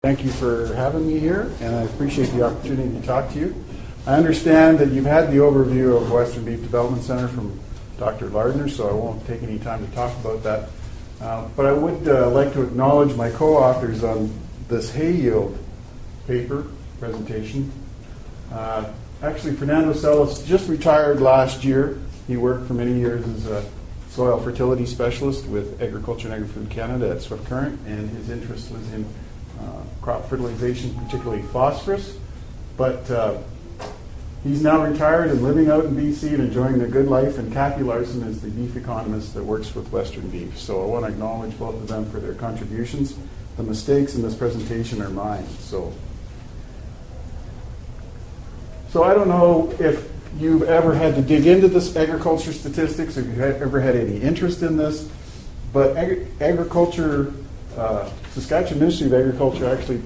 Thank you for having me here, and I appreciate the opportunity to talk to you. I understand that you've had the overview of Western Beef Development Center from Dr. Lardner, so I won't take any time to talk about that. But I would like to acknowledge my co-authors on this hay yield paper presentation. Actually, Fernando Celis just retired last year. He worked for many years as a soil fertility specialist with Agriculture and Agri-Food Canada at Swift Current, and his interest was in crop fertilization, particularly phosphorus. But he's now retired and living out in BC and enjoying a good life, and Kathy Larson is the beef economist that works with Western Beef. So I want to acknowledge both of them for their contributions. The mistakes in this presentation are mine. So I don't know if you've ever had to dig into this agriculture statistics, or if you've ever had any interest in this, but agriculture, Saskatchewan Ministry of Agriculture actually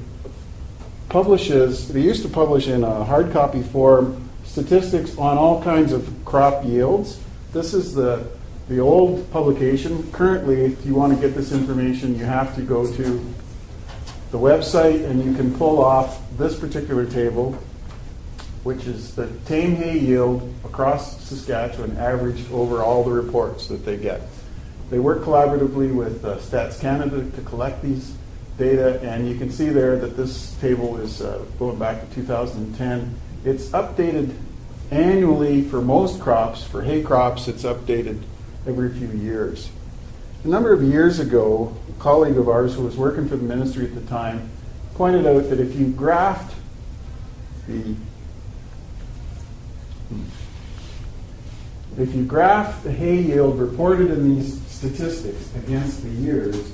publishes, they used to publish in a hard copy form statistics on all kinds of crop yields. This is the old publication. Currently, if you want to get this information, you have to go to the website and you can pull off this particular table, which is the tame hay yield across Saskatchewan averaged over all the reports that they get. They work collaboratively with Stats Canada to collect these data, and you can see there that this table is going back to 2010. It's updated annually for most crops. For hay crops, it's updated every few years. A number of years ago, a colleague of ours who was working for the ministry at the time pointed out that if you graphed the hay yield reported in these statistics against the years,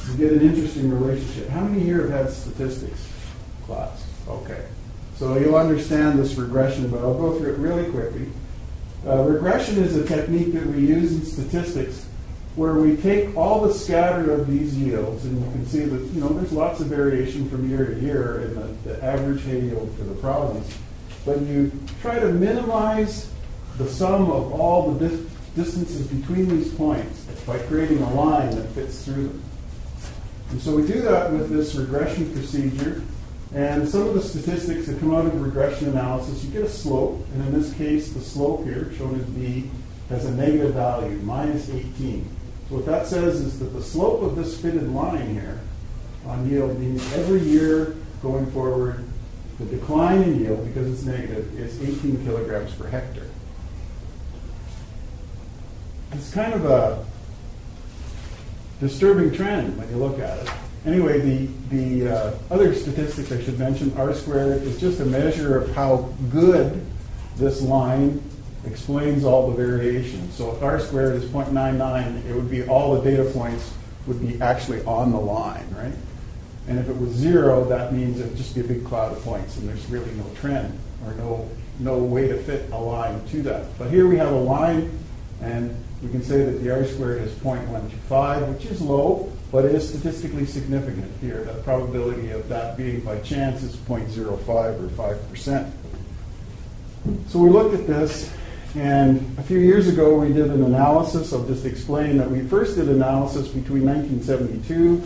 you get an interesting relationship. How many here have had statistics class? Okay. So you'll understand this regression, but I'll go through it really quickly. Regression is a technique that we use in statistics where we take all the scatter of these yields, and you can see that there's lots of variation from year to year in the average hay yield for the province, but you try to minimize the sum of all the distances between these points by creating a line that fits through them. And so we do that with this regression procedure, and some of the statistics that come out of regression analysis, you get a slope, and in this case the slope here, shown as B, has a negative value, minus 18. So what that says is that the slope of this fitted line here on yield means every year going forward, the decline in yield, because it's negative, is 18 kilograms per hectare. It's kind of a disturbing trend when you look at it. Anyway, the other statistics I should mention, R-squared is just a measure of how good this line explains all the variation. So if R-squared is 0.99, it would be all the data points would be actually on the line, right? And if it was 0, that means it would just be a big cloud of points, and there's really no trend or no way to fit a line to that. But here we have a line, and we can say that the R-squared is 0.125, which is low, but it is statistically significant here. The probability of that being by chance is 0.05 or 5%. So we looked at this, and a few years ago we did an analysis. I'll just explain that we first did analysis between 1972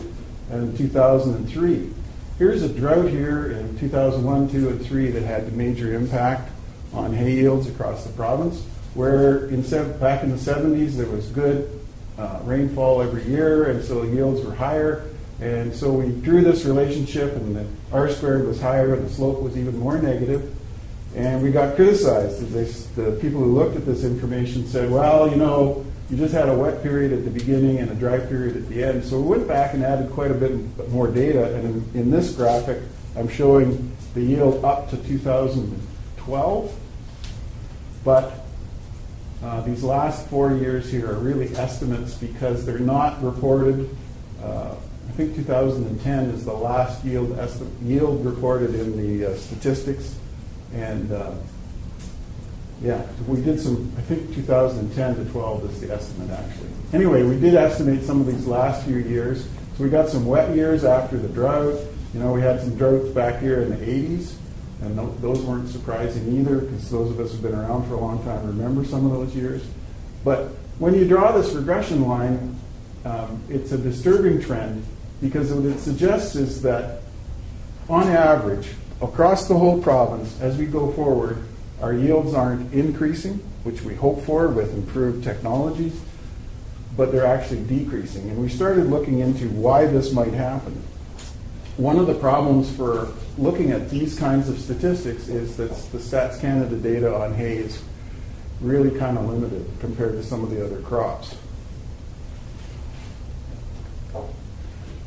and 2003. Here's a drought here in 2001, 2, and 3 that had a major impact on hay yields across the province, where back in the 70s there was good rainfall every year, and so yields were higher. And so we drew this relationship, and the R-squared was higher and the slope was even more negative. And we got criticized. The people who looked at this information said, well, you just had a wet period at the beginning and a dry period at the end. So we went back and added quite a bit more data. And in this graphic, I'm showing the yield up to 2012. But these last 4 years here are really estimates because they're not reported. I think 2010 is the last yield reported in the statistics. And we did I think 2010 to 12 is the estimate actually. Anyway, we did estimate some of these last few years. So we got some wet years after the drought. We had some droughts back here in the 80s. And those weren't surprising either, because those of us who've been around for a long time remember some of those years. But when you draw this regression line, it's a disturbing trend, because what it suggests is that on average, across the whole province, as we go forward, our yields aren't increasing, which we hope for with improved technologies, but they're actually decreasing. And we started looking into why this might happen. One of the problems for looking at these kinds of statistics is that the Stats Canada data on hay is really kind of limited compared to some of the other crops.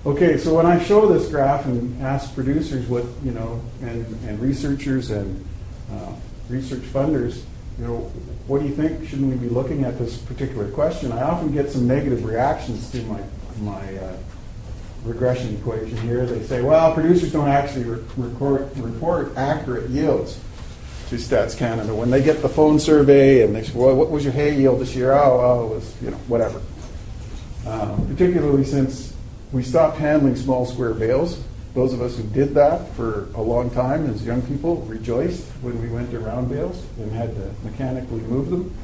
Okay, so when I show this graph and ask producers what, and researchers and research funders, what do you think? Shouldn't we be looking at this particular question? I often get some negative reactions to my regression equation here. They say, well, producers don't actually report accurate yields to Stats Canada. When they get the phone survey and they say, well, what was your hay yield this year? Oh, it was, whatever. Particularly since we stopped handling small square bales. Those of us who did that for a long time as young people rejoiced when we went to round bales and had to mechanically move them.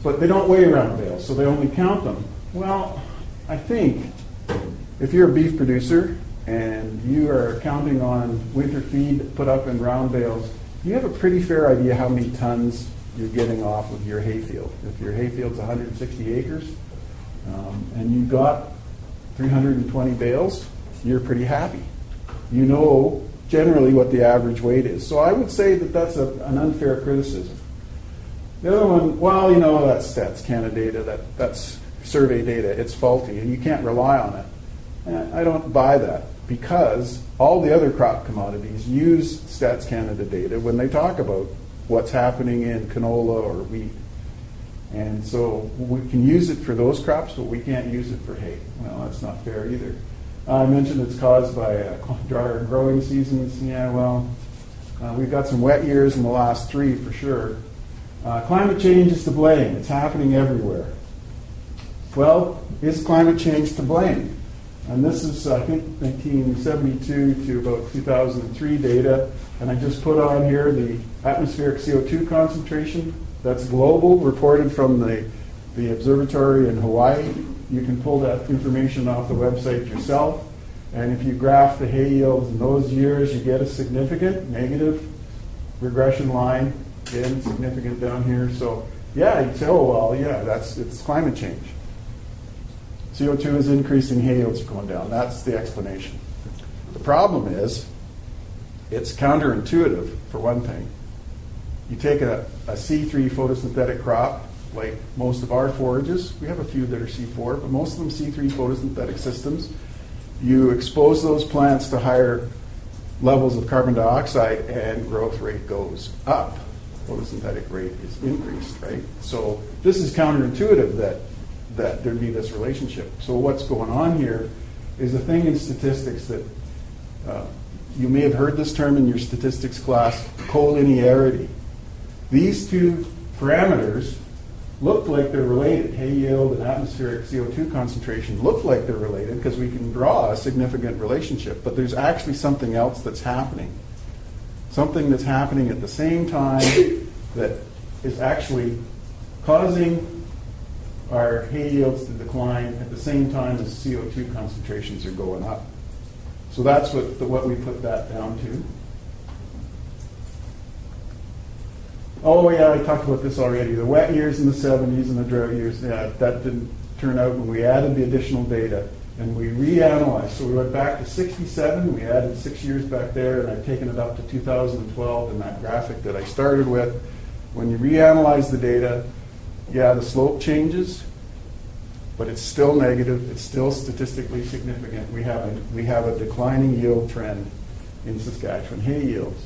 But they don't weigh round bales, so they only count them. Well, I think if you're a beef producer and you are counting on winter feed put up in round bales, you have a pretty fair idea how many tons you're getting off of your hayfield. If your hayfield's 160 acres and you got 320 bales, you're pretty happy. You know generally what the average weight is. So I would say that that's an unfair criticism. The other one, well, that's Stats Canada data, that's survey data, it's faulty, and you can't rely on it. I don't buy that because all the other crop commodities use Stats Canada data when they talk about what's happening in canola or wheat. And so we can use it for those crops, but we can't use it for hay. Well, that's not fair either. I mentioned it's caused by drier growing seasons. Yeah, well, we've got some wet years in the last 3 for sure. Climate change is to blame. It's happening everywhere. Well, is climate change to blame? And this is, I think, 1972 to about 2003 data. And I just put on here the atmospheric CO2 concentration. That's global, reported from the observatory in Hawaii. You can pull that information off the website yourself. And if you graph the hay yields in those years, you get a significant negative regression line. Again, significant down here. So, yeah, you'd say, oh, well, yeah, it's climate change. CO2 is increasing, hay yields are going down. That's the explanation. The problem is, it's counterintuitive, for one thing. You take a C3 photosynthetic crop, like most of our forages. We have a few that are C4, but most of them C3 photosynthetic systems. You expose those plants to higher levels of carbon dioxide and growth rate goes up. Photosynthetic rate is increased, right? So this is counterintuitive that there'd be this relationship. So what's going on here is a thing in statistics that you may have heard this term in your statistics class, collinearity. These two parameters look like they're related. Hay yield and atmospheric CO2 concentration look like they're related because we can draw a significant relationship, but there's actually something else that's happening. Something that's happening at the same time that is actually causing our hay yields to decline at the same time as CO2 concentrations are going up. So that's what we put that down to. Oh yeah, I talked about this already. The wet years in the 70s and the drought years, yeah, that didn't turn out when we added the additional data and we reanalyzed. So we went back to 67, we added 6 years back there, and I've taken it up to 2012 in that graphic that I started with. When you reanalyze the data, yeah, the slope changes, but it's still negative, it's still statistically significant. We have a declining yield trend in Saskatchewan hay yields.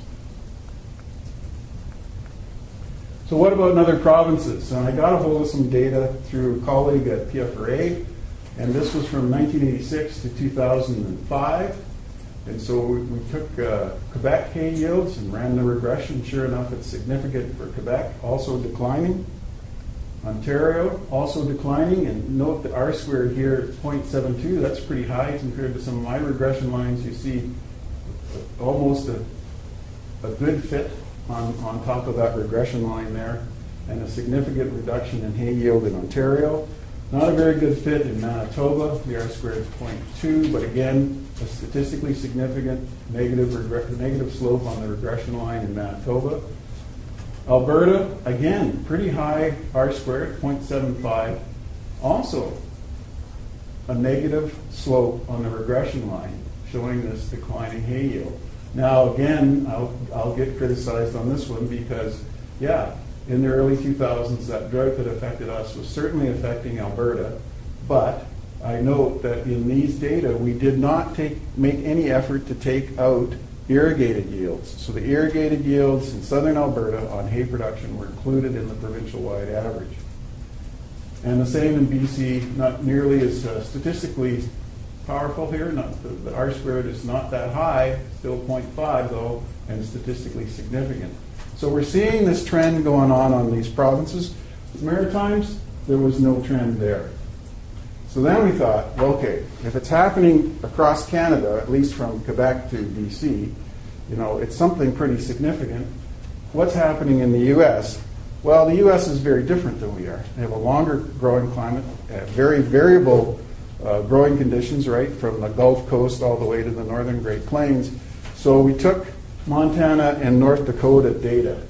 So what about in other provinces? And I got a hold of some data through a colleague at PFRA, and this was from 1986 to 2005. And so we took Quebec hay yields and ran the regression. Sure enough, it's significant for Quebec, also declining. Ontario, also declining. And note the R-squared here, 0.72. That's pretty high compared to some of my regression lines. You see almost a good fit on top of that regression line there, and a significant reduction in hay yield in Ontario. Not a very good fit in Manitoba. The R-squared is 0.2, but again, a statistically significant negative slope on the regression line in Manitoba. Alberta, again, pretty high R-squared, 0.75. Also, a negative slope on the regression line, showing this declining hay yield. Now, again, I'll get criticized on this one because, yeah, in the early 2000s, that drought that affected us was certainly affecting Alberta, but I note that in these data, we did not make any effort to take out irrigated yields. So the irrigated yields in southern Alberta on hay production were included in the provincial-wide average. And the same in BC, not nearly as statistically powerful here. The R-squared is not that high, still 0.5 though, and statistically significant. So we're seeing this trend going on these provinces. Maritimes, there was no trend there. So then we thought, well, okay, if it's happening across Canada, at least from Quebec to BC, it's something pretty significant. What's happening in the U.S.? Well, the U.S. is very different than we are. They have a longer growing climate, very variable growing conditions, right, from the Gulf Coast all the way to the northern Great Plains. So we took Montana and North Dakota data.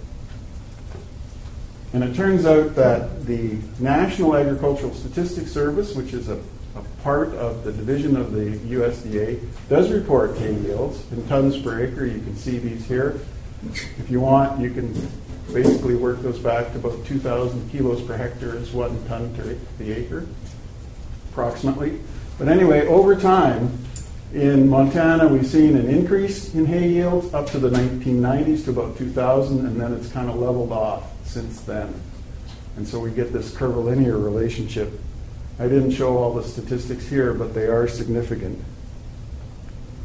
And it turns out that the National Agricultural Statistics Service, which is a part of the division of the USDA, does report hay yields in tons per acre. You can see these here. If you want, you can basically work those back to about 2,000 kilos per hectare is 1 ton to the acre, approximately. But anyway, over time, in Montana, we've seen an increase in hay yields up to the 1990s to about 2,000, and then it's kind of leveled off since then. And so we get this curvilinear relationship. I didn't show all the statistics here, but they are significant.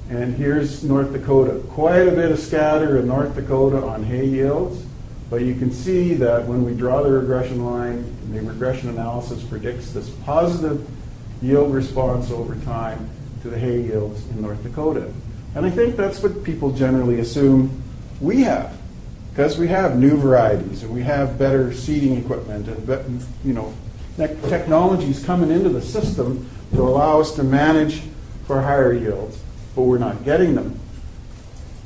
And here's North Dakota. Quite a bit of scatter in North Dakota on hay yields, but you can see that when we draw the regression line, the regression analysis predicts this positive yield response over time to the hay yields in North Dakota. And I think that's what people generally assume we have, because we have new varieties and we have better seeding equipment and technologies coming into the system to allow us to manage for higher yields, but we're not getting them.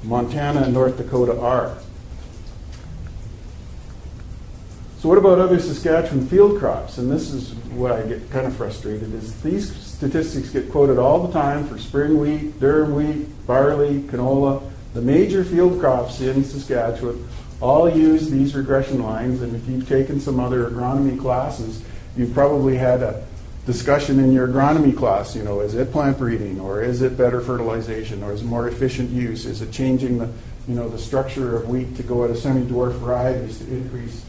Montana and North Dakota are. So what about other Saskatchewan field crops? And this is what I get kind of frustrated, is these statistics get quoted all the time for spring wheat, durum wheat, barley, canola. The major field crops in Saskatchewan all use these regression lines, and if you've taken some other agronomy classes, you've probably had a discussion in your agronomy class, is it plant breeding, or is it better fertilization, or is it more efficient use? Is it changing the structure of wheat to go at a semi-dwarf varieties to increase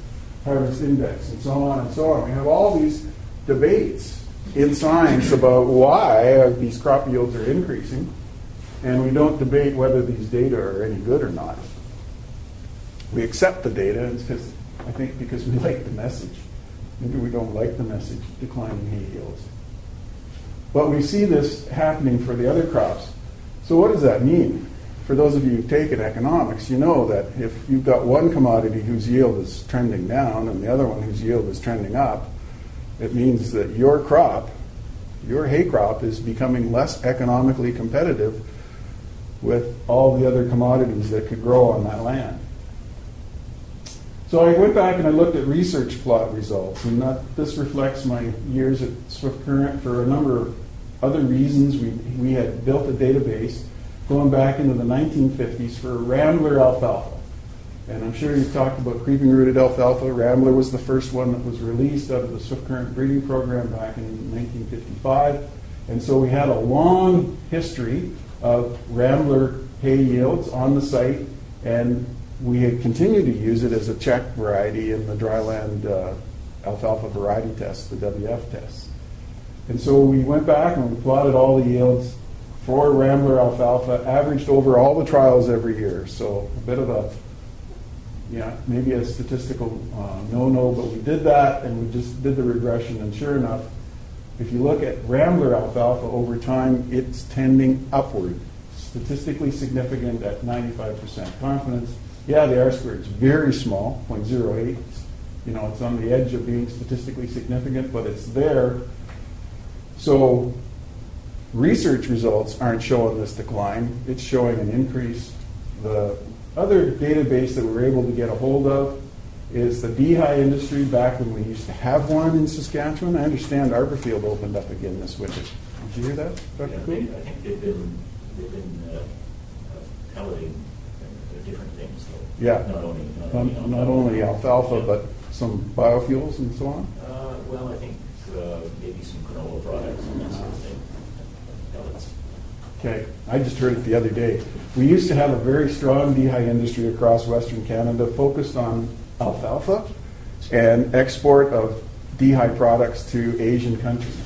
harvest index, and so on and so on. We have all these debates in science about why these crop yields are increasing, and we don't debate whether these data are any good or not. We accept the data, and it's because we like the message. Maybe we don't like the message, declining hay yields. But we see this happening for the other crops. So what does that mean? For those of you who've taken economics, you know that if you've got one commodity whose yield is trending down and the other one whose yield is trending up, it means that your crop, your hay crop, is becoming less economically competitive with all the other commodities that could grow on that land. So I went back and I looked at research plot results, and this reflects my years at Swift Current for a number of other reasons. We had built a database going back into the 1950s for Rambler alfalfa. And I'm sure you've talked about creeping rooted alfalfa. Rambler was the first one that was released out of the Swift Current breeding program back in 1955. And so we had a long history of Rambler hay yields on the site, and we had continued to use it as a check variety in the Dryland Alfalfa variety test, the WF tests. And so we went back and we plotted all the yields for Rambler alfalfa, averaged over all the trials every year. So a bit of a, maybe a statistical no-no, but we did that and we just did the regression, and sure enough, if you look at Rambler alfalfa over time, it's tending upward, statistically significant at 95% confidence. Yeah, the R-squared is very small, 0.08. It's on the edge of being statistically significant, but it's there. So research results aren't showing this decline. It's showing an increase. The other database that we were able to get a hold of is the Dehy industry back when we used to have one in Saskatchewan. I understand Arborfield opened up again this winter. Did you hear that, Dr. Yeah, Cooley? I think they've been pelleting different things, though. Yeah. Not only alfalfa, but some biofuels and so on. Well, I think maybe some canola products and that sort of thing. Pellets. Okay, I just heard it the other day. We used to have a very strong Dehy industry across Western Canada focused on alfalfa and export of Dehy products to Asian countries.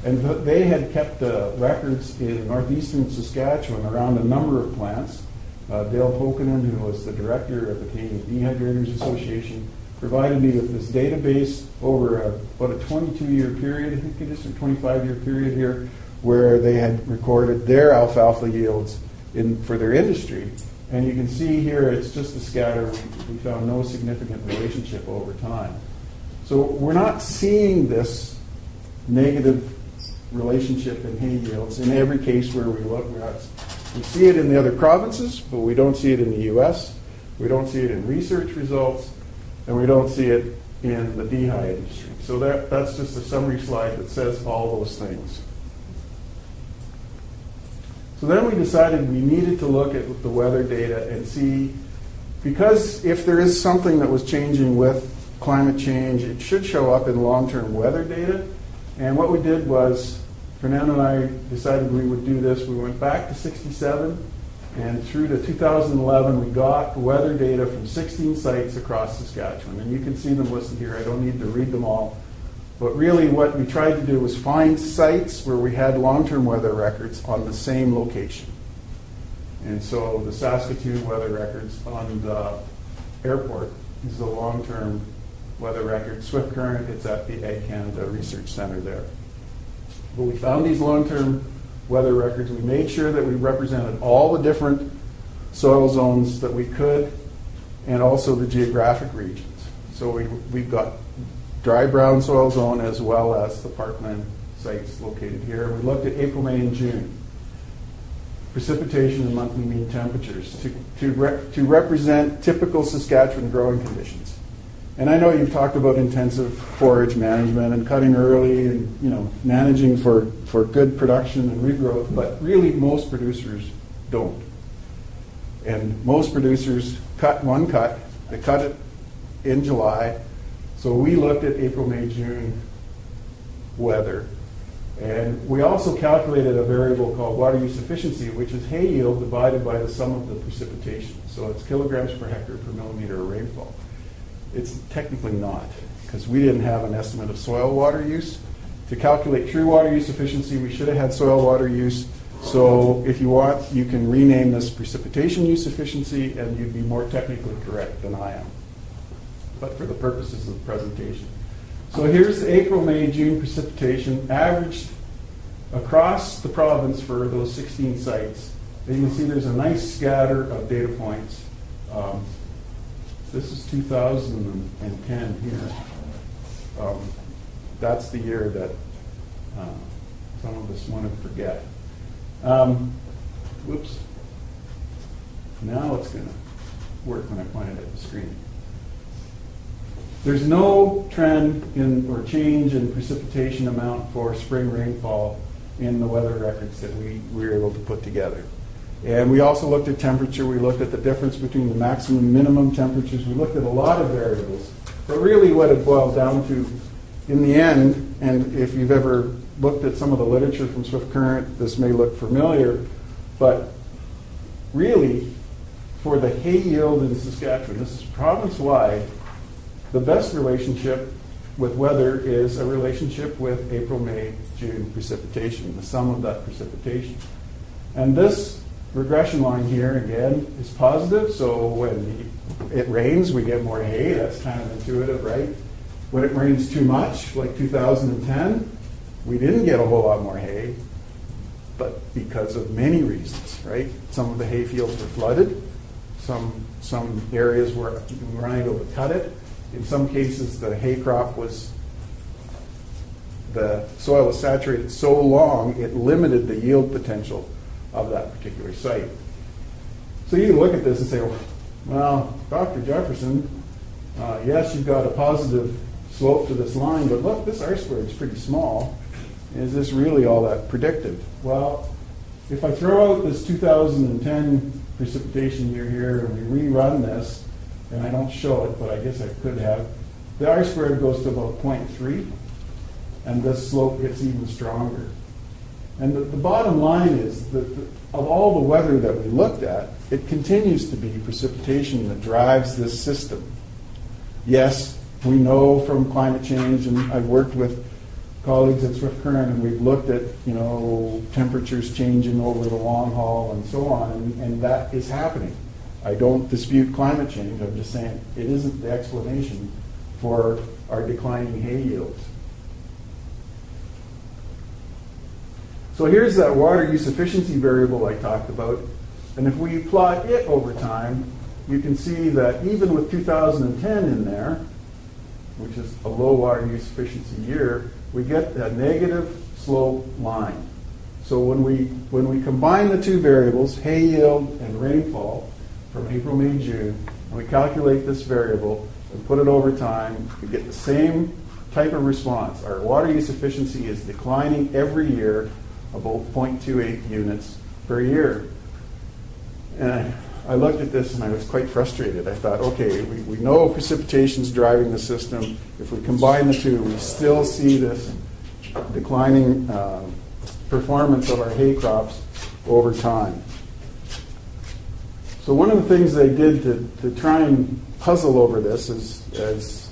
And they had kept records in northeastern Saskatchewan around a number of plants. Dale Pokanen, who was the director of the Canadian Dehydrators Association, provided me with this database over about a 22-year period, I think it is, or 25-year period here, where they had recorded their alfalfa yields for their industry. And you can see here it's just a scatter. We found no significant relationship over time. So we're not seeing this negative relationship in hay yields in every case where we look. We see it in the other provinces, but we don't see it in the U.S. We don't see it in research results, and we don't see it in the Dehy industry. So that's just a summary slide that says all those things. So then we decided we needed to look at the weather data and see, because if there is something that was changing with climate change, it should show up in long-term weather data. And what we did was, Fernando and I decided we would do this. We went back to 67, and through to 2011, we got weather data from 16 sites across Saskatchewan. And you can see them listed here. I don't need to read them all. But really what we tried to do was find sites where we had long-term weather records on the same location. And so the Saskatoon weather records on the airport is the long-term weather record. Swift Current, it's at the Ag Canada Research Centre there. But we found these long-term weather records. We made sure that we represented all the different soil zones that we could, and also the geographic regions. So we've got dry brown soil zone as well as the parkland sites located here. We looked at April, May, and June. Precipitation and monthly mean temperatures to represent typical Saskatchewan growing conditions. And I know you've talked about intensive forage management and cutting early and managing for good production and regrowth, but really most producers don't. And most producers cut one cut. They cut it in July. So we looked at April, May, June weather. And we also calculated a variable called water use efficiency, which is hay yield divided by the sum of the precipitation. So it's kilograms per hectare per millimeter of rainfall. It's technically not, because we didn't have an estimate of soil water use. To calculate true water use efficiency, we should have had soil water use. So if you want, you can rename this precipitation use efficiency, and you'd be more technically correct than I am, but for the purposes of the presentation. So here's the April, May, June precipitation averaged across the province for those 16 sites. And you can see there's a nice scatter of data points. This is 2010 here. That's the year that some of us want to forget. Whoops. Now it's going to work when I point it at the screen. There's no trend or change in precipitation amount for spring rainfall in the weather records that we were able to put together. And we also looked at temperature. We looked at the difference between the maximum and minimum temperatures. We looked at a lot of variables. But really what it boiled down to in the end, and if you've ever looked at some of the literature from Swift Current, this may look familiar, but really for the hay yield in Saskatchewan, this is province-wide, the best relationship with weather is a relationship with April, May, June precipitation, the sum of that precipitation. And this regression line here, again, is positive. So when it rains, we get more hay. That's kind of intuitive, right? When it rains too much, like 2010, we didn't get a whole lot more hay, but because of many reasons, right? Some of the hay fields were flooded. Some areas were unable to cut it. In some cases, the hay crop was the soil was saturated so long, it limited the yield potential of that particular site. So you can look at this and say, well, Dr. Jefferson, yes, you've got a positive slope to this line, but look, this R-squared is pretty small. Is this really all that predictive? Well, if I throw out this 2010 precipitation year here and we rerun this, and I don't show it, but I guess I could have, the R-squared goes to about 0.3, and this slope gets even stronger. And the bottom line is that of all the weather that we looked at, it continues to be precipitation that drives this system. Yes, we know from climate change, and I've worked with colleagues at Swift Current, and we've looked at, temperatures changing over the long haul and so on, and that is happening. I don't dispute climate change. I'm just saying it isn't the explanation for our declining hay yields. So here's that water use efficiency variable I talked about, and if we plot it over time, you can see that even with 2010 in there, which is a low water use efficiency year, we get a negative slope line. So when we combine the two variables, hay yield and rainfall, from April, May, June, and we calculate this variable and put it over time, we get the same type of response. Our water use efficiency is declining every year about 0.28 units per year. And I looked at this and I was quite frustrated. I thought, okay, we know precipitation is driving the system. If we combine the two, we still see this declining performance of our hay crops over time. So one of the things they did to try and puzzle over this is, as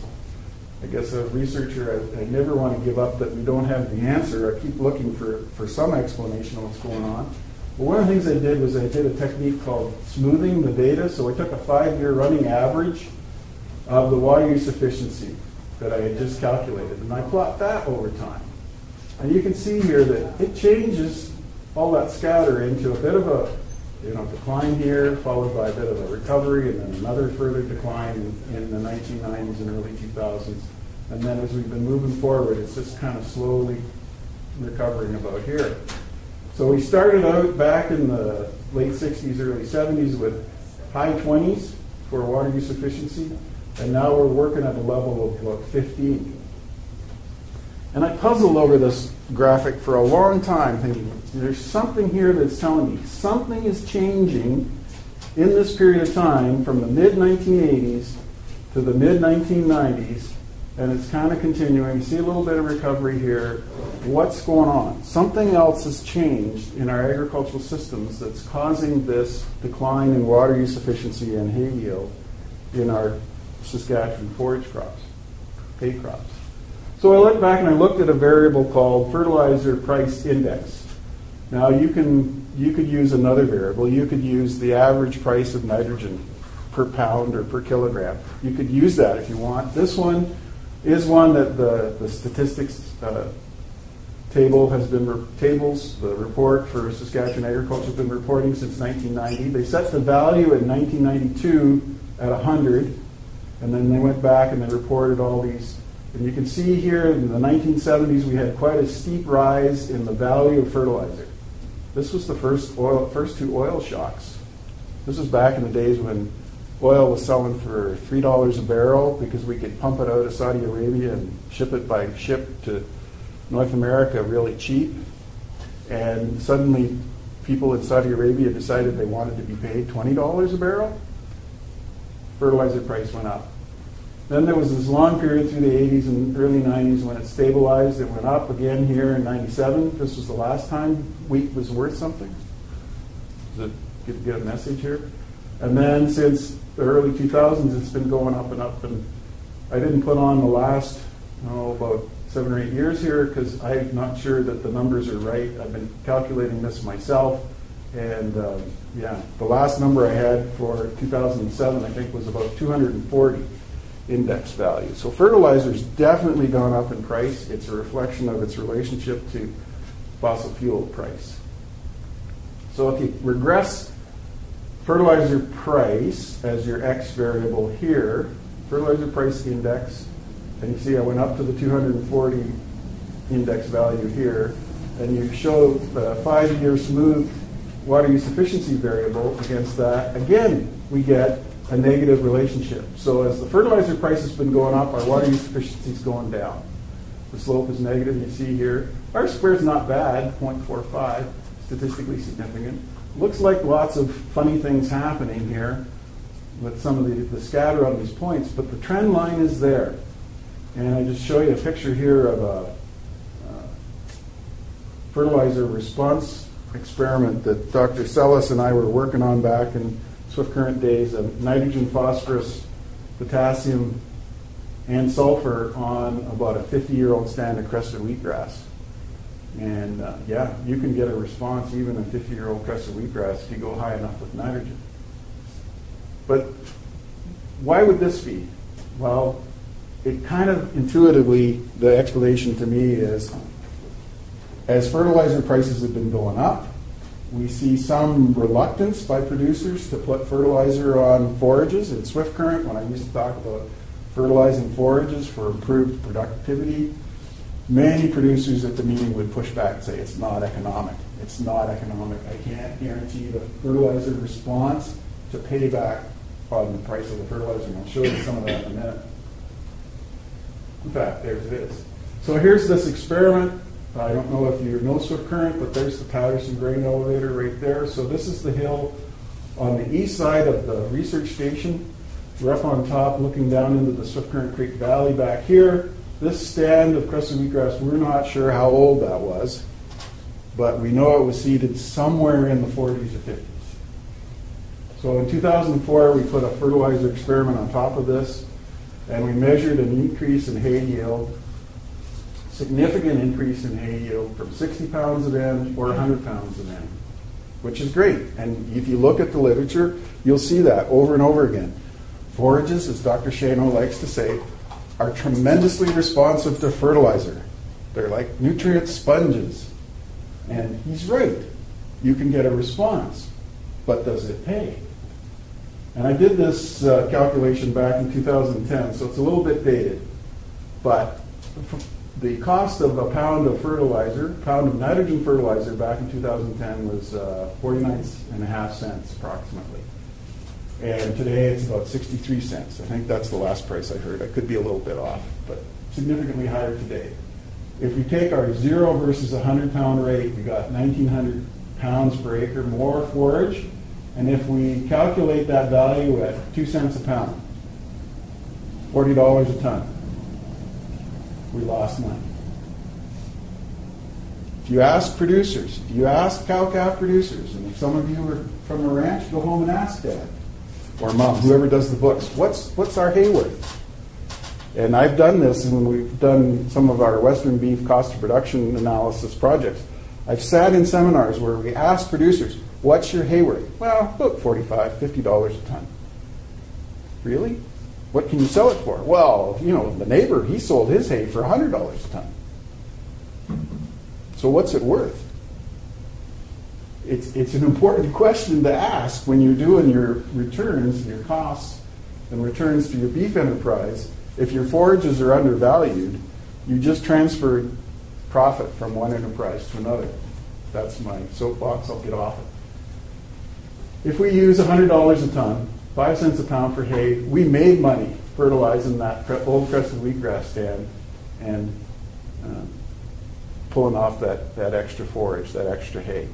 I guess a researcher, I never want to give up that we don't have the answer. I keep looking for some explanation of what's going on. But one of the things I did was I did a technique called smoothing the data. So I took a 5-year running average of the water use efficiency that I had just calculated, and I plot that over time. And you can see here that it changes all that scatter into a bit of a decline here, followed by a bit of a recovery, and then another further decline in the 1990s and early 2000s. And then as we've been moving forward, it's just kind of slowly recovering about here. So we started out back in the late 60s, early 70s with high 20s for water use efficiency, and now we're working at a level of about 15. And I puzzled over this graphic for a long time, thinking, there's something here that's telling me something is changing in this period of time from the mid-1980s to the mid-1990s, and it's kind of continuing. You see a little bit of recovery here. What's going on? Something else has changed in our agricultural systems that's causing this decline in water use efficiency and hay yield in our Saskatchewan forage crops, hay crops. So I went back and I looked at a variable called fertilizer price index. Now you could use another variable. You could use the average price of nitrogen per pound or per kilogram. You could use that if you want. This one is one that the statistics table has been, the report for Saskatchewan Agriculture has been reporting since 1990. They set the value in 1992 at 100, and then they went back and they reported all these. And you can see here in the 1970s we had quite a steep rise in the value of fertilizer. This was the first two oil shocks. This was back in the days when oil was selling for $3 a barrel because we could pump it out of Saudi Arabia and ship it by ship to North America really cheap. And suddenly people in Saudi Arabia decided they wanted to be paid $20 a barrel. Fertilizer price went up. Then there was this long period through the 80s and early 90s when it stabilized. It went up again here in 97. This was the last time wheat was worth something. Does it get a message here? And then since the early 2000s, it's been going up and up. And I didn't put on the last, about 7 or 8 years here because I'm not sure that the numbers are right. I've been calculating this myself. And the last number I had for 2007, I think, was about 240 index value. So fertilizer's definitely gone up in price. It's a reflection of its relationship to fossil fuel price. So if you regress fertilizer price as your X variable here, fertilizer price index, and you see I went up to the 240 index value here, and you show the 5-year smooth water use efficiency variable against that, again, we get a negative relationship. So as the fertilizer price has been going up, our water use efficiency is going down. The slope is negative, you see here. R squared is not bad, 0.45, statistically significant. Looks like lots of funny things happening here with some of the scatter on these points, but the trend line is there. And I just show you a picture here of a fertilizer response experiment that Dr. Sellis and I were working on back in Swift Current days of nitrogen, phosphorus, potassium, and sulfur on about a 50-year-old stand of crested wheatgrass. And yeah, you can get a response even in 50-year-old crested wheatgrass if you go high enough with nitrogen. But why would this be? Well, it kind of intuitively, the explanation to me is, as fertilizer prices have been going up, we see some reluctance by producers to put fertilizer on forages. In Swift Current, when I used to talk about fertilizing forages for improved productivity, many producers at the meeting would push back and say, it's not economic. It's not economic. I can't guarantee the fertilizer response to pay back on the price of the fertilizer. And I'll show you some of that in a minute. In fact, there's this. So here's this experiment. I don't know if you know Swift Current, but there's the Patterson grain elevator right there. So this is the hill on the east side of the research station. We're up on top looking down into the Swift Current Creek Valley back here. This stand of crested wheatgrass, we're not sure how old that was, but we know it was seeded somewhere in the 40s or 50s. So in 2004, we put a fertilizer experiment on top of this, and we measured an increase in hay yield, significant increase in hay yield from 60 pounds of N or 100 pounds of N, which is great. And if you look at the literature, you'll see that over and over again. Forages, as Dr. Shano likes to say, are tremendously responsive to fertilizer. They're like nutrient sponges. And he's right. You can get a response, but does it pay? And I did this calculation back in 2010, so it's a little bit dated. But the cost of a pound of fertilizer, pound of nitrogen fertilizer back in 2010 was 49.5 cents approximately. And today it's about 63 cents. I think that's the last price I heard. I could be a little bit off, but significantly higher today. If we take our 0 versus 100 pound rate, we got 1,900 pounds per acre more forage. And if we calculate that value at 2 cents a pound, $40 a ton, we lost money. If you ask producers, if you ask cow-calf producers, and if some of you are from a ranch, go home and ask Dad or Mom, whoever does the books, what's our hay worth? And I've done this, and when we've done some of our Western beef cost of production analysis projects, I've sat in seminars where we ask producers, what's your hay worth? Well, about $45, $50 a ton. Really? What can you sell it for? Well, you know, the neighbor, he sold his hay for $100 a ton. So what's it worth? It's an important question to ask when you're doing your returns, your costs and returns to your beef enterprise. If your forages are undervalued, you just transferred profit from one enterprise to another. That's my soapbox. I'll get off it. If we use $100 a ton, 5 cents a pound for hay, we made money fertilizing that old crested wheatgrass stand and pulling off that extra forage, that extra hay.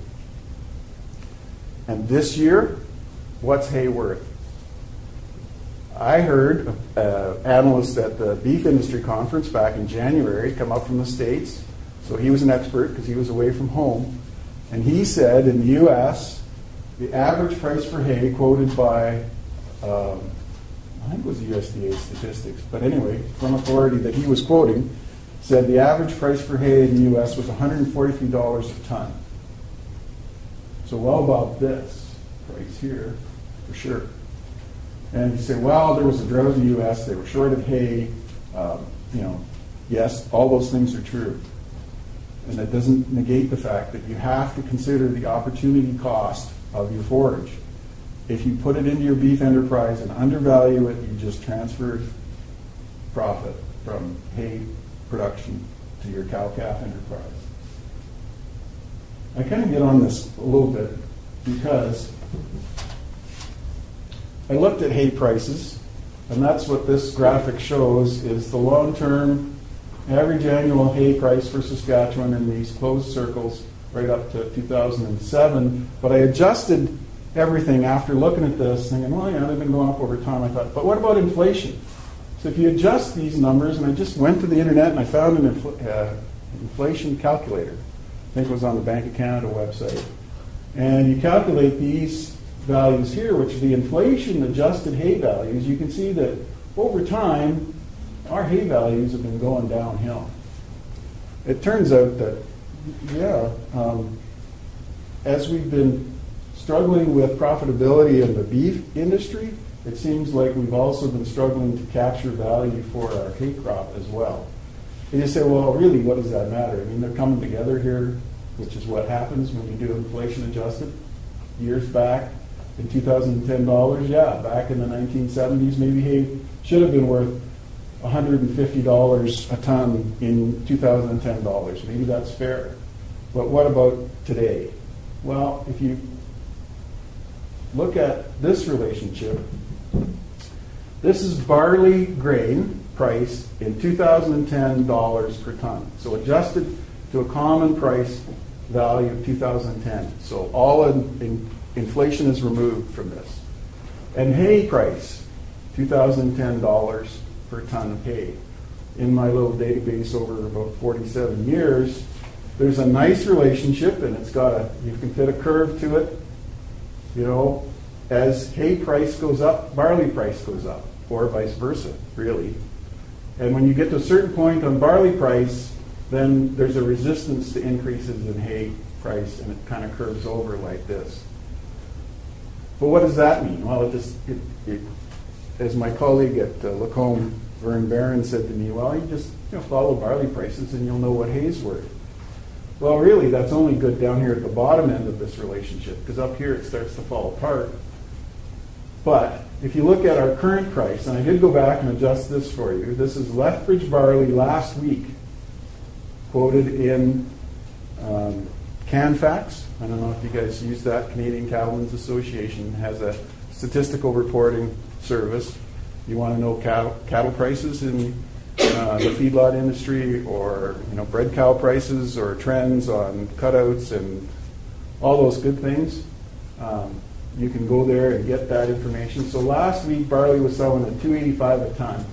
And this year, what's hay worth? I heard analysts at the beef industry conference back in January come up from the States. So he was an expert because he was away from home. And he said in the U.S., the average price for hay quoted by, I think it was USDA statistics, but anyway, from authority that he was quoting, said the average price for hay in the U.S. was $143 a ton. So well above this price here, for sure. And you say, well, there was a drought in the U.S., they were short of hay. Yes, all those things are true. And that doesn't negate the fact that you have to consider the opportunity cost of your forage. If you put it into your beef enterprise and undervalue it, you just transferred profit from hay production to to your cow-calf enterprise. I kind of get on this a little bit because I looked at hay prices, and that's what this graphic shows, is the long-term average annual hay price for Saskatchewan in these closed circles right up to 2007. But I adjusted everything after looking at this, thinking, well, yeah, they've been going up over time. I thought, but what about inflation? So if you adjust these numbers, and I just went to the internet and I found an inflation calculator. I think it was on the Bank of Canada website. And you calculate these values here, which are the inflation-adjusted hay values. You can see that over time, our hay values have been going downhill. It turns out that, as we've been struggling with profitability in the beef industry, it seems like we've also been struggling to capture value for our hay crop as well. And you say, well, really, what does that matter? I mean, they're coming together here, which is what happens when you do inflation adjusted. Years back, in $2010, back in the 1970s, maybe hay should have been worth $150 a ton in 2010 dollars. Maybe that's fair. But what about today? Well, if you look at this relationship, this is barley grain price in 2010 dollars per ton. So adjusted to a common price value of 2010. So all in inflation is removed from this. And hay price, 2010 dollars per ton of hay. In my little database over about 47 years, there's a nice relationship, and it's got you can fit a curve to it. You know, as hay price goes up, barley price goes up, or vice versa, really. And when you get to a certain point on barley price, then there's a resistance to increases in hay price, and it kind of curves over like this. But what does that mean? Well, as my colleague at Lacombe, Vern Barron, said to me, well, you just follow barley prices and you'll know what hay's worth. Well, really, that's only good down here at the bottom end of this relationship, because up here it starts to fall apart. But if you look at our current price, and I did go back and adjust this for you, this is Lethbridge barley last week, quoted in CanFax. I don't know if you guys use that. Canadian Cattlemen's Association has a statistical reporting service. You want to know cattle prices in the feedlot industry, or bred cow prices, or trends on cutouts and all those good things. You can go there and get that information. So last week barley was selling at $285 a ton.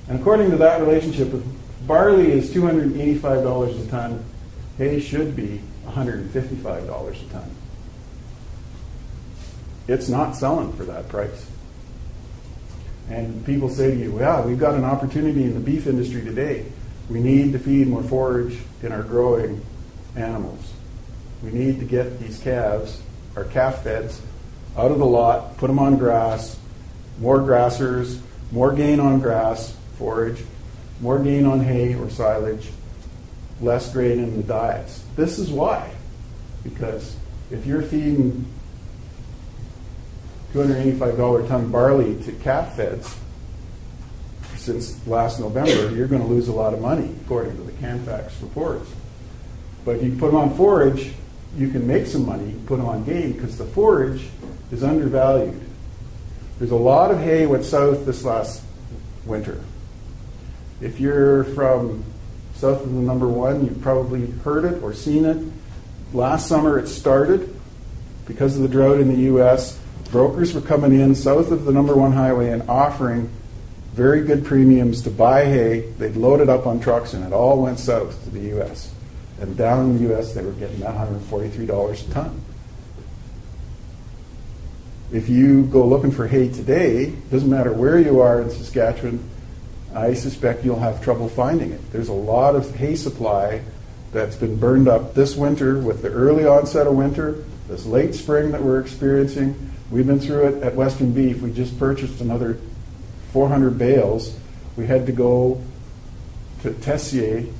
And according to that relationship, if barley is $285 a ton, hay should be $155 a ton. It's not selling for that price. And people say to you, well, we've got an opportunity in the beef industry today. We need to feed more forage in our growing animals. We need to get these calves, our calf feds, out of the lot, put them on grass, more grassers, more gain on grass, forage, more gain on hay or silage, less grain in the diets. This is why. Because if you're feeding $285 a ton barley to calf feds since last November, you're going to lose a lot of money, according to the CanFax reports. But if you put them on forage, you can make some money, put them on gain, because the forage is undervalued. There's a lot of hay went south this last winter. If you're from south of the number one, you've probably heard it or seen it. Last summer it started because of the drought in the U.S. Brokers were coming in south of the number one highway and offering very good premiums to buy hay. They'd load it up on trucks and it all went south to the U.S. And down in the U.S. they were getting $143 a ton. If you go looking for hay today, doesn't matter where you are in Saskatchewan, I suspect you'll have trouble finding it. There's a lot of hay supply that's been burned up this winter with the early onset of winter, this late spring that we're experiencing. We've been through it at Western Beef. We just purchased another 400 bales. We had to go to Tessier,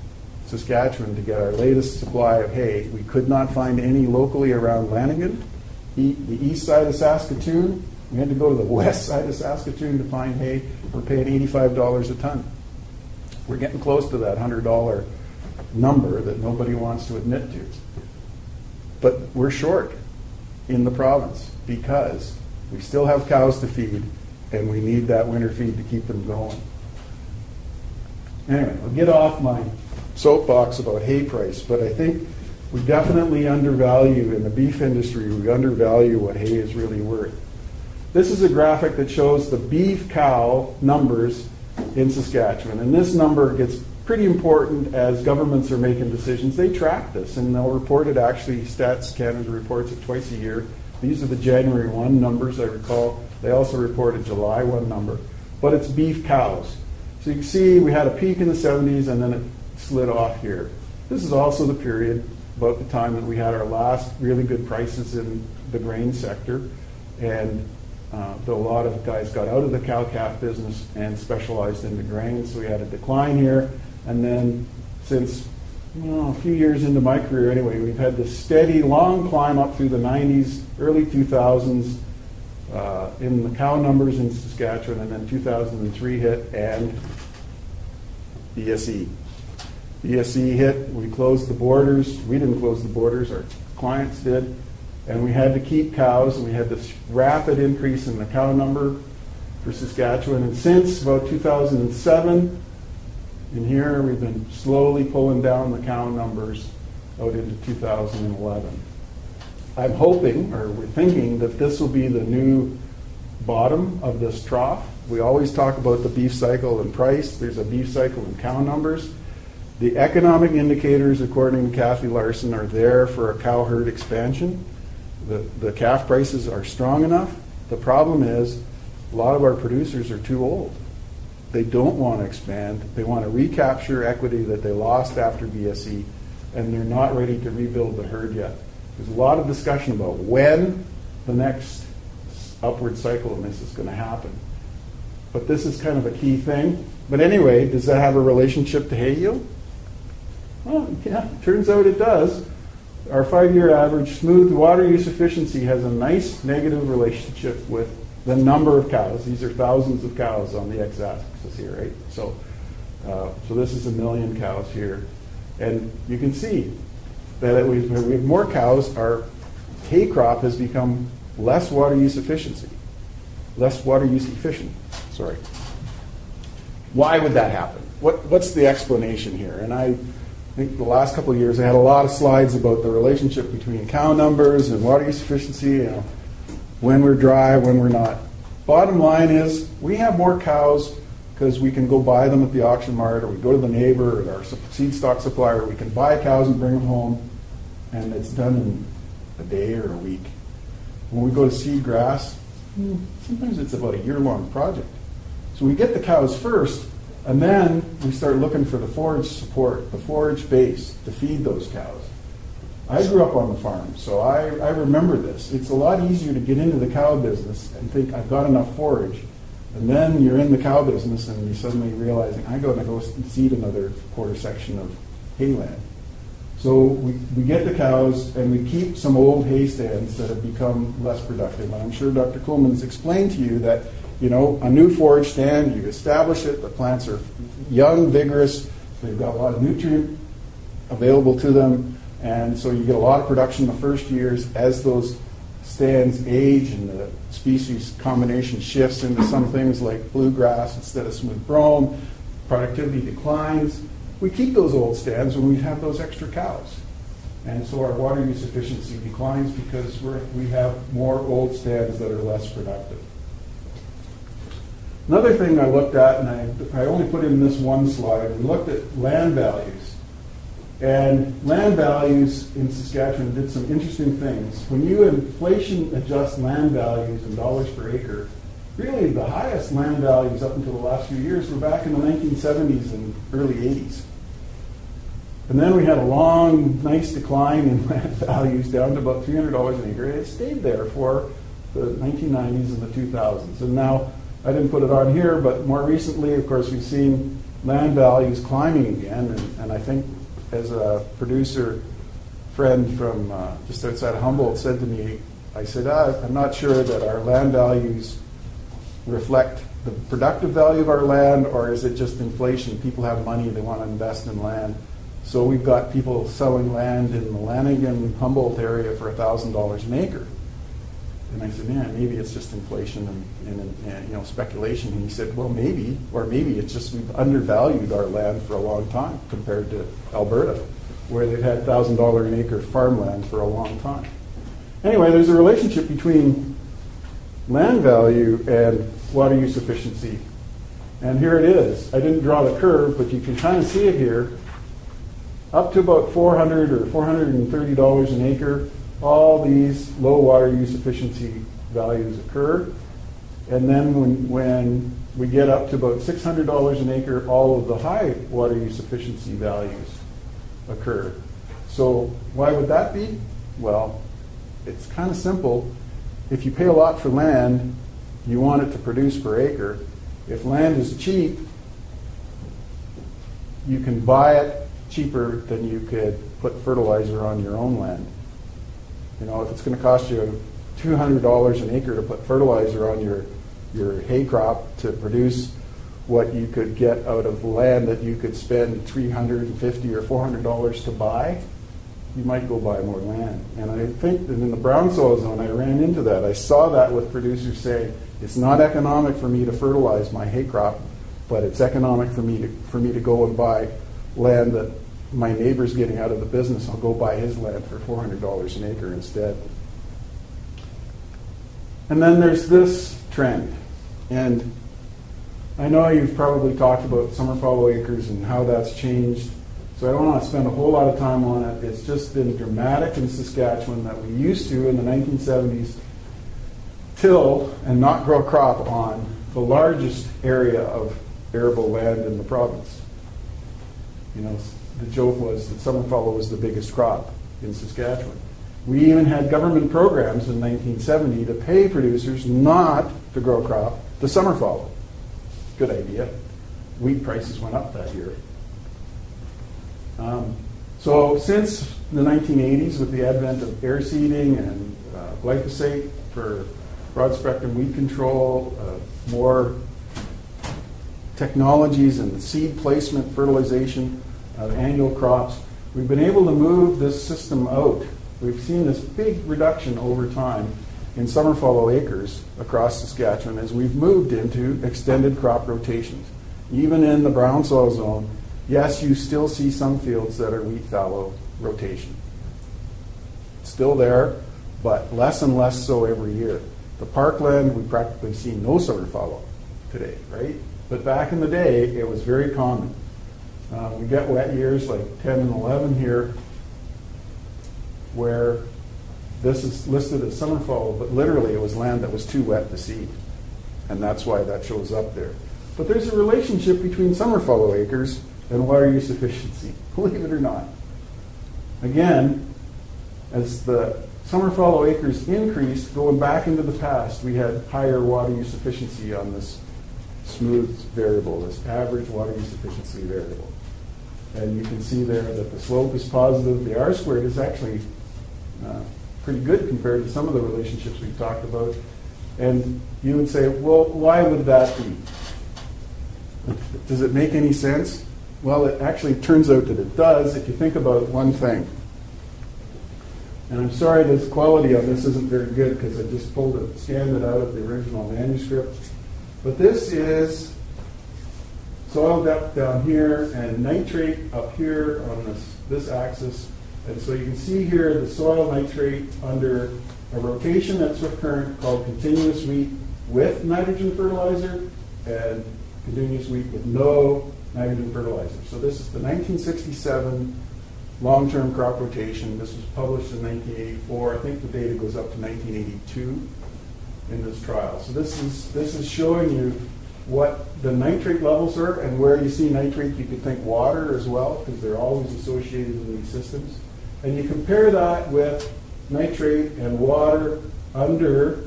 Saskatchewan, to get our latest supply of hay. We could not find any locally around Lanigan, the east side of Saskatoon. We had to go to the west side of Saskatoon to find hay. We're paying $85 a ton. We're getting close to that $100 number that nobody wants to admit to. But we're short in the province because we still have cows to feed and we need that winter feed to keep them going. Anyway, I'll get off my soapbox about hay price, but I think we definitely undervalue, in the beef industry, we undervalue what hay is really worth. This is a graphic that shows the beef cow numbers in Saskatchewan, and this number gets pretty important as governments are making decisions. They track this, and they'll report it. Actually, Stats Canada reports it twice a year. These are the January 1 numbers, I recall. They also report a July 1 number, but it's beef cows. So you can see we had a peak in the 70s, and then it slid off here. This is also the period, about the time that we had our last really good prices in the grain sector, and a lot of guys got out of the cow-calf business and specialized into grain, so we had a decline here. And then since a few years into my career anyway, we've had this steady, long climb up through the 90s, early 2000s, in the cow numbers in Saskatchewan, and then 2003 hit, and BSE. BSE hit, we closed the borders. We didn't close the borders, our clients did. And we had to keep cows, and we had this rapid increase in the cow number for Saskatchewan. And since about 2007, in here, we've been slowly pulling down the cow numbers out into 2011. I'm hoping, or we're thinking, that this will be the new bottom of this trough. We always talk about the beef cycle and price. There's a beef cycle in cow numbers. The economic indicators, according to Kathy Larson, are there for a cow herd expansion. The calf prices are strong enough. The problem is a lot of our producers are too old. They don't want to expand. They want to recapture equity that they lost after BSE, and they're not ready to rebuild the herd yet. There's a lot of discussion about when the next upward cycle in this is going to happen. But this is kind of a key thing. But anyway, does that have a relationship to hay yield? Well, yeah, turns out it does. Our 5-year average smooth water use efficiency has a nice negative relationship with the number of cows. These are thousands of cows on the x-axis here, right? So this is 1 million cows here. And you can see that we have more cows. Our hay crop has become less water use efficient. Sorry. Why would that happen? What's the explanation here? And I think the last couple of years I had a lot of slides about the relationship between cow numbers and water use efficiency, when we're dry, when we're not. Bottom line is we have more cows because we can go buy them at the auction mart, or we go to the neighbor or our seed stock supplier. We can buy cows and bring them home, and it's done in a day or a week. When we go to seed grass, sometimes it's about a year-long project. So we get the cows first, and then we start looking for the forage support, the forage base to feed those cows. I grew up on the farm, so I remember this. It's a lot easier to get into the cow business and think, I've got enough forage. And then you're in the cow business and you're suddenly realizing, I'm going to go seed another quarter section of hayland. So we get the cows and we keep some old hay stands that have become less productive. And I'm sure Dr. Coleman's explained to you that, a new forage stand, you establish it, the plants are young, vigorous, they've got a lot of nutrient available to them, and so you get a lot of production the first years. As those stands age and the species combination shifts into some things like bluegrass instead of smooth brome, productivity declines. We keep those old stands when we have those extra cows. And so our water use efficiency declines because we have more old stands that are less productive. Another thing I looked at, and I only put in this one slide, we looked at land values. And land values in Saskatchewan did some interesting things. When you inflation adjust land values in dollars per acre, really the highest land values up until the last few years were back in the 1970s and early 80s. And then we had a long, nice decline in land values down to about $300 an acre. And it stayed there for the 1990s and the 2000s. And now, I didn't put it on here, but more recently, of course, we've seen land values climbing again. And I think as a producer friend from just outside of Humboldt said to me, I said, I'm not sure that our land values reflect the productive value of our land, or is it just inflation? People have money, they want to invest in land. So we've got people selling land in the Lanigan, Humboldt area for $1,000 an acre. And I said, man, maybe it's just inflation and speculation. And he said, well, maybe, or maybe it's just we've undervalued our land for a long time compared to Alberta, where they've had $1,000 an acre farmland for a long time. Anyway, there's a relationship between land value and water use efficiency. And here it is. I didn't draw the curve, but you can kind of see it here. Up to about $400 or $430 an acre, all these low water use efficiency values occur. And then when we get up to about $600 an acre, all of the high water use efficiency values occur. So why would that be? Well, it's kind of simple. If you pay a lot for land, you want it to produce per acre. If land is cheap, you can buy it cheaper than you could put fertilizer on your own land. You know, if it's going to cost you $200 an acre to put fertilizer on your hay crop to produce what you could get out of land that you could spend $350 or $400 to buy, you might go buy more land. And I think that in the brown soil zone, I ran into that. I saw that with producers saying, it's not economic for me to fertilize my hay crop, but it's economic for me to go and buy land that my neighbor's getting out of the business. I'll go buy his land for $400 an acre instead. And then there's this trend. And I know you've probably talked about summer fallow acres and how that's changed. So I don't want to spend a whole lot of time on it. It's just been dramatic in Saskatchewan that we used to, in the 1970s, till and not grow crop on the largest area of arable land in the province. You know, the joke was that summer fallow was the biggest crop in Saskatchewan. We even had government programs in 1970 to pay producers not to grow crop the summer fallow. Good idea. Wheat prices went up that year. So since the 1980s, with the advent of air seeding and glyphosate for broad spectrum weed control, more technologies and seed placement, fertilization of annual crops, we've been able to move this system out. We've seen this big reduction over time in summer fallow acres across Saskatchewan as we've moved into extended crop rotations. Even in the brown soil zone, yes, you still see some fields that are wheat fallow rotation. Still there, but less and less so every year. The parkland, we practically see no summer fallow today, right? But back in the day, it was very common. We get wet years like 10 and 11 here, where this is listed as summer fallow, but literally it was land that was too wet to seed. And that's why that shows up there. But there's a relationship between summer fallow acres and water use efficiency, believe it or not. Again, as the summer fallow acres increased, going back into the past, we had higher water use efficiency on this smooth variable, this average water use efficiency variable. And you can see there that the slope is positive. The R-squared is actually pretty good compared to some of the relationships we've talked about. And you would say, well, why would that be? Does it make any sense? Well, it actually turns out that it does if you think about one thing. And I'm sorry the quality on this isn't very good because I just scanned it out of the original manuscript. But this is soil depth down here and nitrate up here on this axis. And so you can see here the soil nitrate under a rotation at Swift Current called continuous wheat with nitrogen fertilizer and continuous wheat with no nitrogen fertilizer. So this is the 1967 long-term crop rotation. This was published in 1984. I think the data goes up to 1982 in this trial. So this is showing you what the nitrate levels are, and where you see nitrate you could think water as well, because they're always associated in these systems. And you compare that with nitrate and water under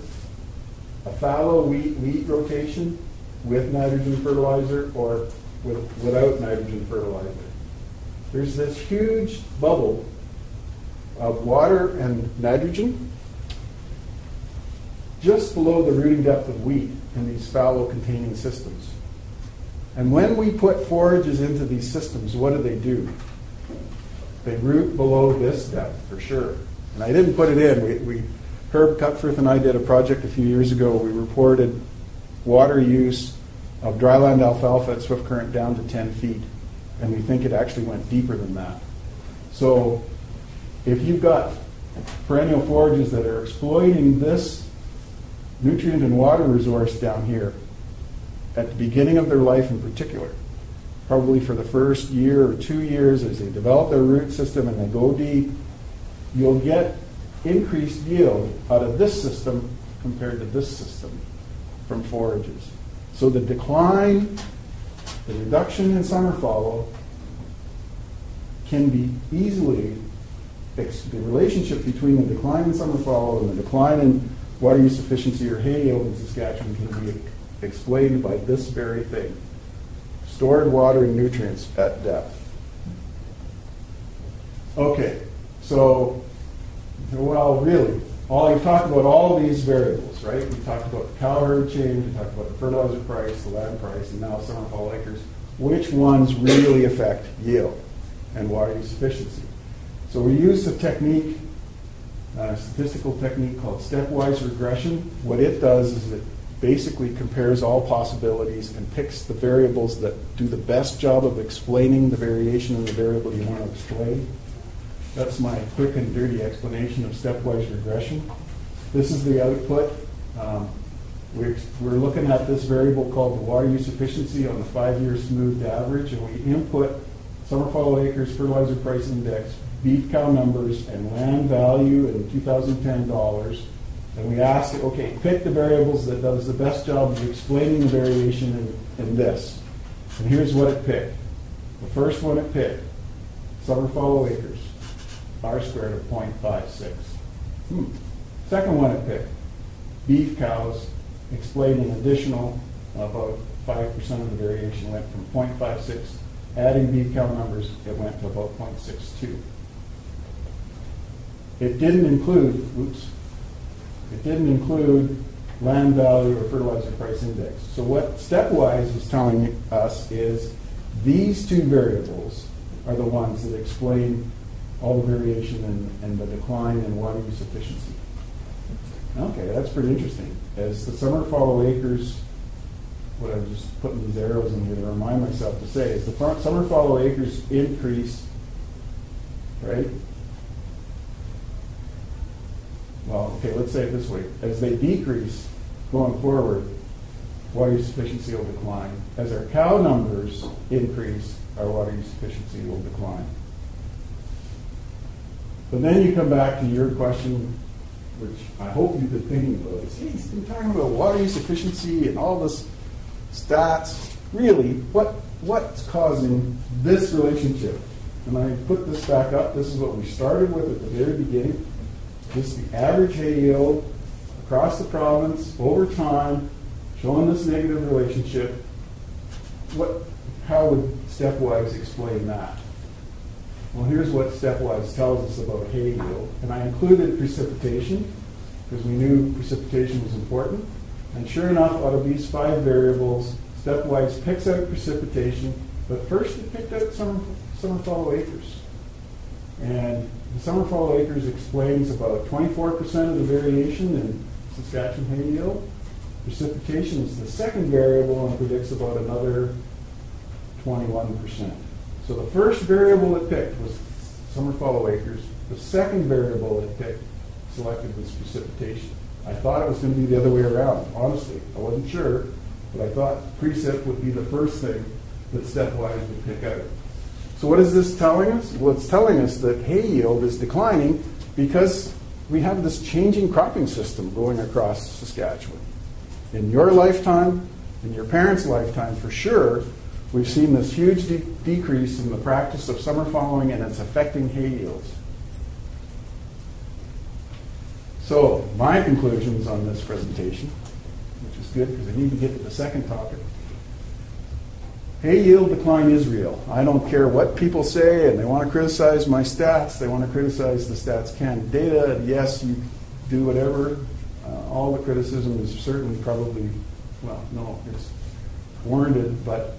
a fallow wheat rotation with nitrogen fertilizer or without nitrogen fertilizer. There's this huge bubble of water and nitrogen just below the rooting depth of wheat in these fallow containing systems. And when we put forages into these systems, what do? They root below this depth for sure. And I didn't put it in. Herb Cutforth and I did a project a few years ago. We reported water use of dryland alfalfa at Swift Current down to 10 feet. And we think it actually went deeper than that. So if you've got perennial forages that are exploiting this nutrient and water resource down here at the beginning of their life in particular, probably for the first year or 2 years as they develop their root system and they go deep, you'll get increased yield out of this system compared to this system from forages. So the decline, the reduction in summer fallow can be easily, the relationship between the decline in summer fallow and the decline in water use efficiency or hay yield in Saskatchewan can be explained by this very thing: stored water and nutrients at depth. Okay, so, well, really, you've talked about all these variables, right? We talked about the cow herd change, we talked about the fertilizer price, the land price, and now summer fall acres. Which ones really affect yield and water use efficiency? So we use a technique, a statistical technique called stepwise regression. What it does is it basically compares all possibilities and picks the variables that do the best job of explaining the variation in the variable you want to explain. That's my quick and dirty explanation of stepwise regression. This is the output. We're looking at this variable called the water use efficiency on the 5-year smoothed average, and we input summer fallow acres, fertilizer price index, beef cow numbers, and land value in 2010 dollars. And we ask it, okay, pick the variables that does the best job of explaining the variation in this. And here's what it picked. The first one it picked, summer fallow acres, R-squared of 0.56. Second one it picked, beef cows, explaining additional, about 5% of the variation went from 0.56. Adding beef cow numbers, it went to about 0.62. It didn't include land value or fertilizer price index. So what stepwise is telling us is these two variables are the ones that explain all the variation and the decline in water use efficiency. Okay, that's pretty interesting. As the summer fallow acres, what I'm just putting these arrows in here to remind myself to say, as the summer fallow acres increase, right? Well, okay, let's say it this way. As they decrease going forward, water use efficiency will decline. As our cow numbers increase, our water use efficiency will decline. But then you come back to your question, which I hope you've been thinking about, is, hey, he's been talking about water use efficiency and all this stats. Really, what's causing this relationship? And I put this back up. This is what we started with at the very beginning. This is the average hay yield across the province over time, showing this negative relationship. How would stepwise explain that? Well, here's what stepwise tells us about hay yield. And I included precipitation because we knew precipitation was important. And sure enough, out of these 5 variables, stepwise picks out precipitation, but first it picked out summer fallow acres. And the summer fallow acres explains about 24% of the variation in Saskatchewan hay yield. Precipitation is the second variable and predicts about another 21%. So the first variable it picked was summer fallow acres. The second variable it selected was precipitation. I thought it was going to be the other way around. Honestly, I wasn't sure, but I thought precip would be the first thing that stepwise would pick out. So what is this telling us? Well, it's telling us that hay yield is declining because we have this changing cropping system going across Saskatchewan. In your lifetime, in your parents' lifetime for sure, we've seen this huge decrease in the practice of summer fallowing, and it's affecting hay yields. So my conclusions on this presentation, which is good because I need to get to the second topic. Hay yield decline is real. I don't care what people say, and they want to criticize my stats. They want to criticize the Stats Canada data. Yes, you do whatever. All the criticism is certainly probably, well, no, it's warranted, but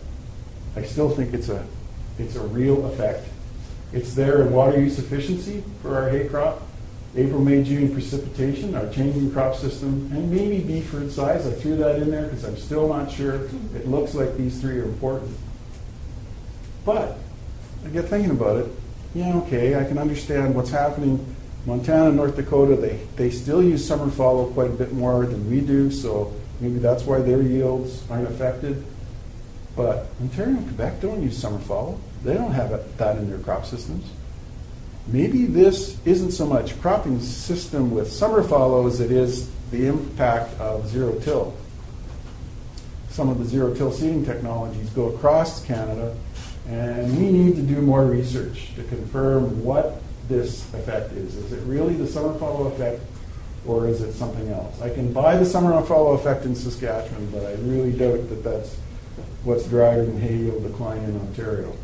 I still think it's a real effect. It's there in water use efficiency for our hay crop, April, May, June precipitation, our changing crop system, and maybe beef herd size. I threw that in there because I'm still not sure. It looks like these three are important. But I get thinking about it. Yeah, okay, I can understand what's happening. Montana and North Dakota, they still use summer fallow quite a bit more than we do, so maybe that's why their yields aren't affected. But Ontario and Quebec don't use summer fallow. They don't have that in their crop systems. Maybe this isn't so much cropping system with summer fallow as it is the impact of zero-till. Some of the zero-till seeding technologies go across Canada, and we need to do more research to confirm what this effect is. Is it really the summer fallow effect, or is it something else? I can buy the summer fallow effect in Saskatchewan, but I really doubt that that's what's driving hay yield decline in Ontario.